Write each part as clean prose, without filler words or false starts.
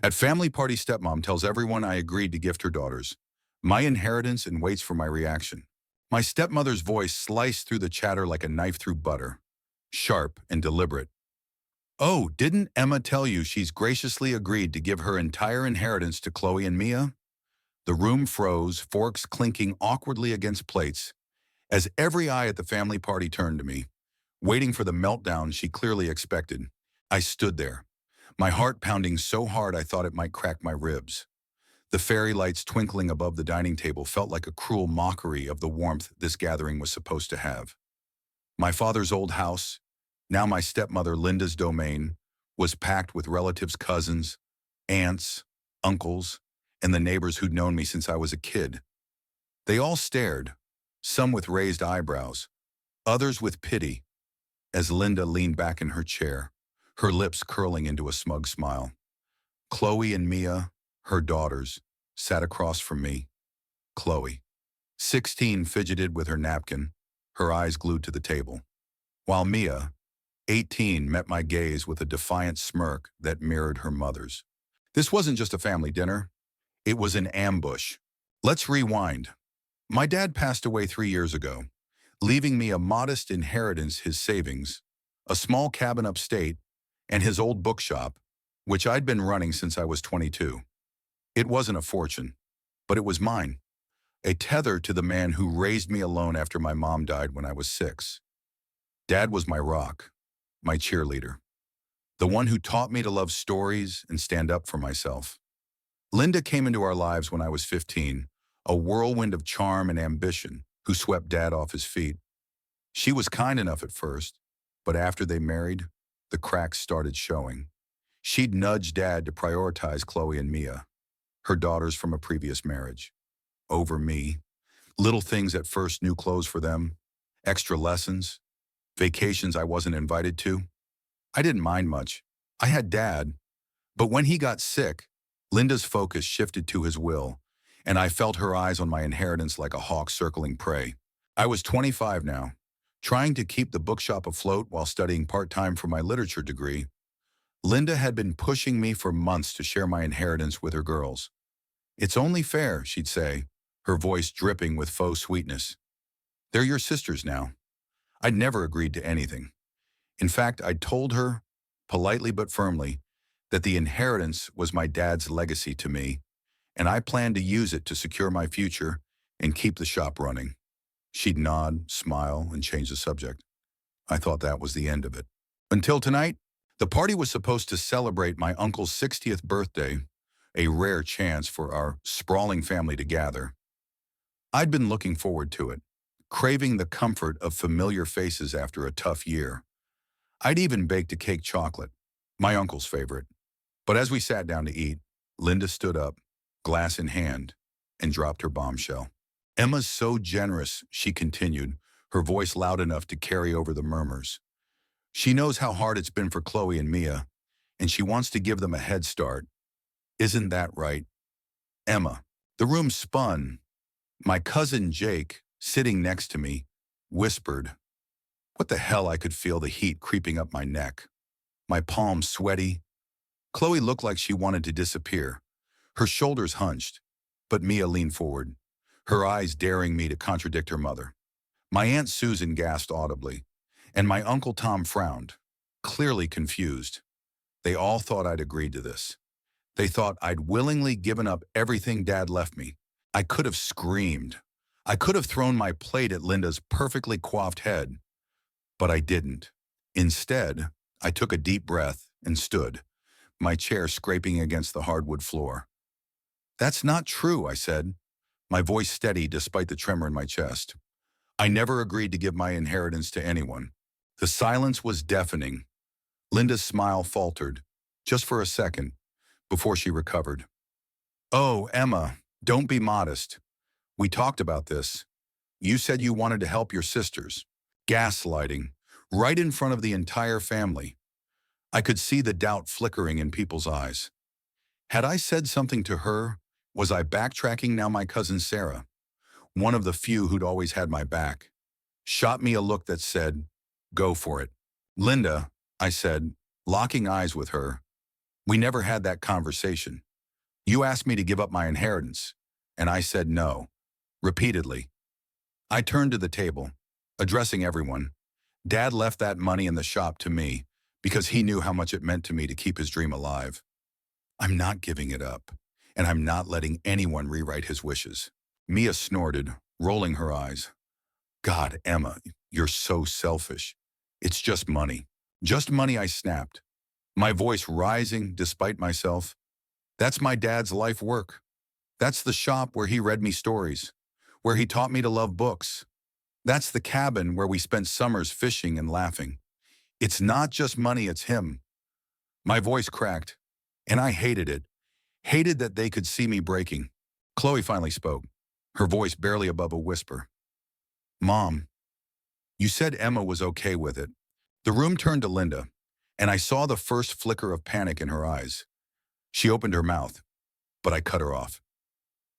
At family party, stepmom tells everyone I agreed to gift her daughters my inheritance and waits for my reaction. My stepmother's voice sliced through the chatter like a knife through butter, sharp and deliberate. Oh, didn't Emma tell you she's graciously agreed to give her entire inheritance to Chloe and Mia? The room froze, forks clinking awkwardly against plates, as every eye at the family party turned to me, waiting for the meltdown she clearly expected. I stood there, my heart pounding so hard I thought it might crack my ribs. The fairy lights twinkling above the dining table felt like a cruel mockery of the warmth this gathering was supposed to have. My father's old house, now my stepmother Linda's domain, was packed with relatives, cousins, aunts, uncles, and the neighbors who'd known me since I was a kid. They all stared, some with raised eyebrows, others with pity, as Linda leaned back in her chair, her lips curling into a smug smile. Chloe and Mia, her daughters, sat across from me. Chloe, 16, fidgeted with her napkin, her eyes glued to the table, while Mia, 18, met my gaze with a defiant smirk that mirrored her mother's. This wasn't just a family dinner. It was an ambush. Let's rewind. My dad passed away 3 years ago, leaving me a modest inheritance, his savings, a small cabin upstate, and his old bookshop, which I'd been running since I was 22. It wasn't a fortune, but it was mine, a tether to the man who raised me alone after my mom died when I was 6. Dad was my rock, my cheerleader, the one who taught me to love stories and stand up for myself. Linda came into our lives when I was 15, a whirlwind of charm and ambition who swept Dad off his feet. She was kind enough at first, but after they married, the cracks started showing. She'd nudge Dad to prioritize Chloe and Mia, her daughters from a previous marriage, over me. Little things at first: new clothes for them, extra lessons, vacations I wasn't invited to. I didn't mind much. I had Dad. But when he got sick, Linda's focus shifted to his will, and I felt her eyes on my inheritance like a hawk circling prey. I was 25 now, trying to keep the bookshop afloat while studying part-time for my literature degree. Linda had been pushing me for months to share my inheritance with her girls. It's only fair, she'd say, her voice dripping with faux sweetness. They're your sisters now. I'd never agreed to anything. In fact, I'd told her, politely but firmly, that the inheritance was my dad's legacy to me, and I planned to use it to secure my future and keep the shop running. She'd nod, smile, and change the subject. I thought that was the end of it. Until tonight, the party was supposed to celebrate my uncle's 60th birthday, a rare chance for our sprawling family to gather. I'd been looking forward to it, craving the comfort of familiar faces after a tough year. I'd even baked a cake chocolate, my uncle's favorite. But as we sat down to eat, Linda stood up, glass in hand, and dropped her bombshell. Emma's so generous, she continued, her voice loud enough to carry over the murmurs. She knows how hard it's been for Chloe and Mia, and she wants to give them a head start. Isn't that right, Emma? The room spun. My cousin Jake, sitting next to me, whispered. What the hell? I could feel the heat creeping up my neck, my palms sweaty. Chloe looked like she wanted to disappear, her shoulders hunched, but Mia leaned forward, her eyes daring me to contradict her mother. My Aunt Susan gasped audibly, and my Uncle Tom frowned, clearly confused. They all thought I'd agreed to this. They thought I'd willingly given up everything Dad left me. I could have screamed. I could have thrown my plate at Linda's perfectly coiffed head, but I didn't. Instead, I took a deep breath and stood, my chair scraping against the hardwood floor. That's not true, I said, my voice steady despite the tremor in my chest. I never agreed to give my inheritance to anyone. The silence was deafening. Linda's smile faltered, just for a second, before she recovered. Oh, Emma, don't be modest. We talked about this. You said you wanted to help your sisters. Gaslighting, right in front of the entire family. I could see the doubt flickering in people's eyes. Had I said something to her? Was I backtracking now? My cousin Sarah, one of the few who'd always had my back, shot me a look that said, go for it. Linda, I said, locking eyes with her, We never had that conversation. You asked me to give up my inheritance, and I said no, repeatedly. I turned to the table, addressing everyone. Dad left that money in the shop to me because he knew how much it meant to me to keep his dream alive. I'm not giving it up, and I'm not letting anyone rewrite his wishes. Mia snorted, rolling her eyes. God, Emma, you're so selfish. It's just money. Just money, I snapped, my voice rising despite myself. That's my dad's life work. That's the shop where he read me stories, where he taught me to love books. That's the cabin where we spent summers fishing and laughing. It's not just money, it's him. My voice cracked, and I hated it. Hated that they could see me breaking. Chloe finally spoke, her voice barely above a whisper. Mom, you said Emma was okay with it. The room turned to Linda, and I saw the first flicker of panic in her eyes. She opened her mouth, but I cut her off.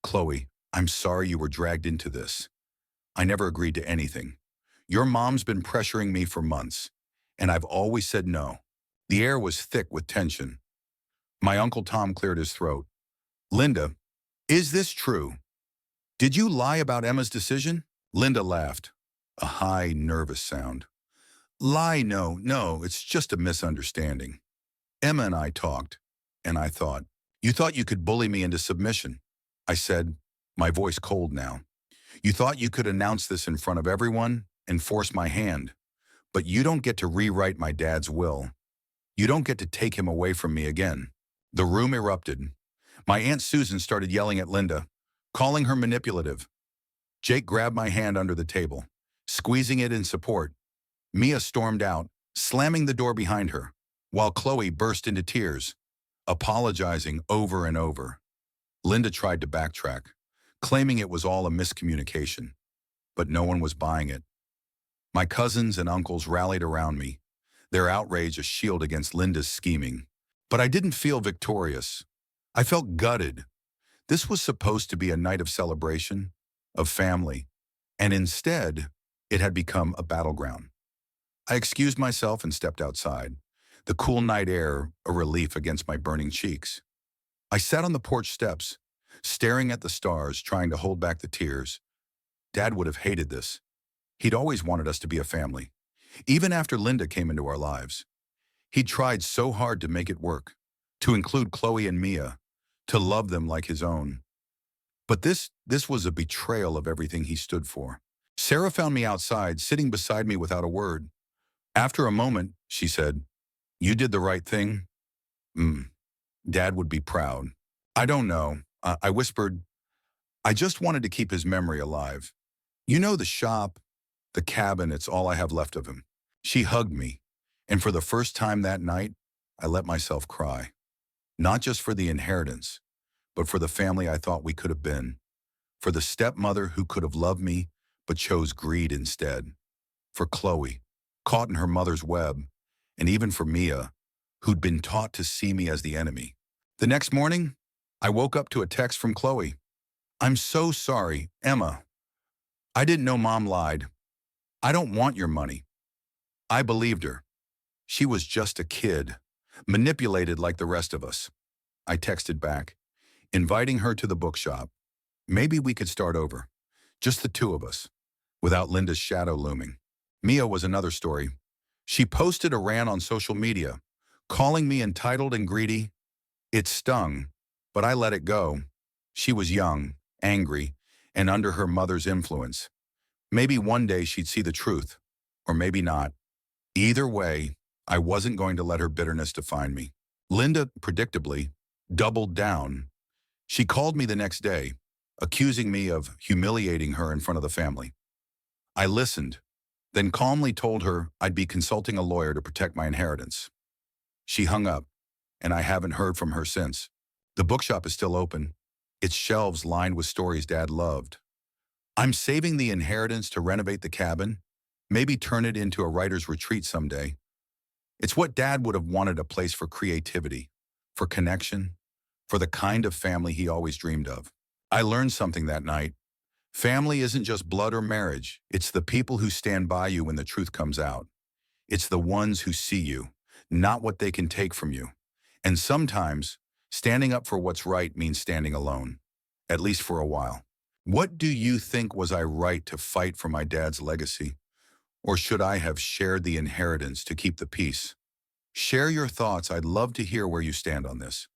Chloe, I'm sorry you were dragged into this. I never agreed to anything. Your mom's been pressuring me for months, and I've always said no. The air was thick with tension. My Uncle Tom cleared his throat. Linda, is this true? Did you lie about Emma's decision? Linda laughed, a high, nervous sound. Lie, no, it's just a misunderstanding. Emma and I talked, and I thought, you thought you could bully me into submission. I said, my voice cold now. You thought you could announce this in front of everyone and force my hand, but you don't get to rewrite my dad's will. You don't get to take him away from me again. The room erupted. My Aunt Susan started yelling at Linda, calling her manipulative. Jake grabbed my hand under the table, squeezing it in support. Mia stormed out, slamming the door behind her, while Chloe burst into tears, apologizing over and over. Linda tried to backtrack, claiming it was all a miscommunication, but no one was buying it. My cousins and uncles rallied around me, their outrage a shield against Linda's scheming. But I didn't feel victorious. I felt gutted. This was supposed to be a night of celebration, of family, and instead, it had become a battleground. I excused myself and stepped outside, the cool night air a relief against my burning cheeks. I sat on the porch steps, staring at the stars, trying to hold back the tears. Dad would have hated this. He'd always wanted us to be a family, even after Linda came into our lives. He'd tried so hard to make it work, to include Chloe and Mia, to love them like his own. But this was a betrayal of everything he stood for. Sarah found me outside, sitting beside me without a word. After a moment, she said, you did the right thing. Dad would be proud. I don't know. I whispered, I just wanted to keep his memory alive. You know, the shop, the cabin, it's all I have left of him. She hugged me, and for the first time that night, I let myself cry. Not just for the inheritance, but for the family I thought we could have been. For the stepmother who could have loved me, but chose greed instead. For Chloe, caught in her mother's web, and even for Mia, who'd been taught to see me as the enemy. The next morning, I woke up to a text from Chloe. I'm so sorry, Emma. I didn't know Mom lied. I don't want your money. I believed her. She was just a kid, manipulated like the rest of us. I texted back, inviting her to the bookshop. Maybe we could start over, just the two of us, without Linda's shadow looming. Mia was another story. She posted a rant on social media, calling me entitled and greedy. It stung, but I let it go. She was young, angry, and under her mother's influence. Maybe one day she'd see the truth, or maybe not. Either way, I wasn't going to let her bitterness define me. Linda, predictably, doubled down. She called me the next day, accusing me of humiliating her in front of the family. I listened, then calmly told her I'd be consulting a lawyer to protect my inheritance. She hung up, and I haven't heard from her since. The bookshop is still open, its shelves lined with stories Dad loved. I'm saving the inheritance to renovate the cabin, maybe turn it into a writer's retreat someday. It's what Dad would have wanted, a place for creativity, for connection, for the kind of family he always dreamed of. I learned something that night. Family isn't just blood or marriage. It's the people who stand by you when the truth comes out. It's the ones who see you, not what they can take from you. And sometimes, standing up for what's right means standing alone, at least for a while. What do you think? Was I right to fight for my dad's legacy? Or should I have shared the inheritance to keep the peace? Share your thoughts. I'd love to hear where you stand on this.